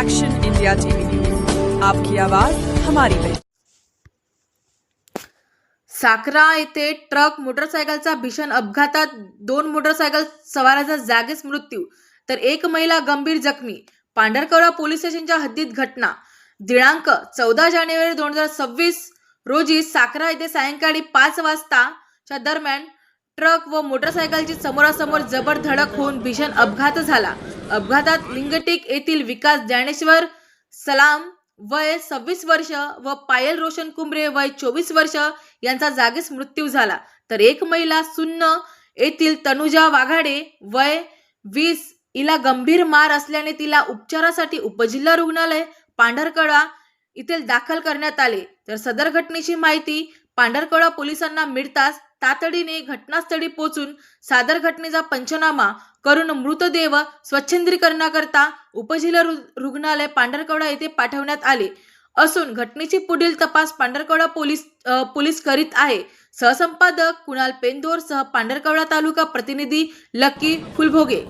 Action India TV news, आपकी आवाज हमारी पहचान। साखरा येथे ट्रक मोटरसायकलचा भीषण अपघातात 2 मोटरसायकल सवारांचा जागीच मृत्यू तर एक महिला गंभीर जखमी। पांढरकवडा पोलीस स्टेशनच्या हद्दीत घटना। दिनांक 14 जानेवारी 2026 रोजी साखरा येथे सायंकाळी 5 वाजताच्या दरम्यान ट्रक व मोटरसायकलची समोरासमोर जबर धडक होऊन भीषण अपघात झाला। अपघातात लिंगटिक येथील विकास ज्ञानेश्वर सलाम वय 26 वर्ष व पायल रोशन कुंबरे वय 24 वर्ष यांचा जागीच मृत्यू झाला। तर एक महिला सुन्न येथील तनुजा वाघाडे वय 20 हिला गंभीर मार असल्याने तिला उपचारासाठी उपजिल्हा रुग्णालय पांढरकवडा येथे दाखल करण्यात आले। तर सदर घटनेची माहिती पांढरकवडा पोलिसांना मिळताच तातडीने घटनास्थळी पोहोचून सादर घटनेचा पंचनामा करून मृतदेह स्वच्छंदीकरणाकरता उपजिल्हा रुग्णालय पांढरकवडा येथे पाठवण्यात आले असून घटनेची पुढील तपास पांढरकवडा पोलीस करीत आहे। सहसंपादक कुणाल पेंदोर सह पांढरकवडा तालुका प्रतिनिधी लकी फुलभोगे।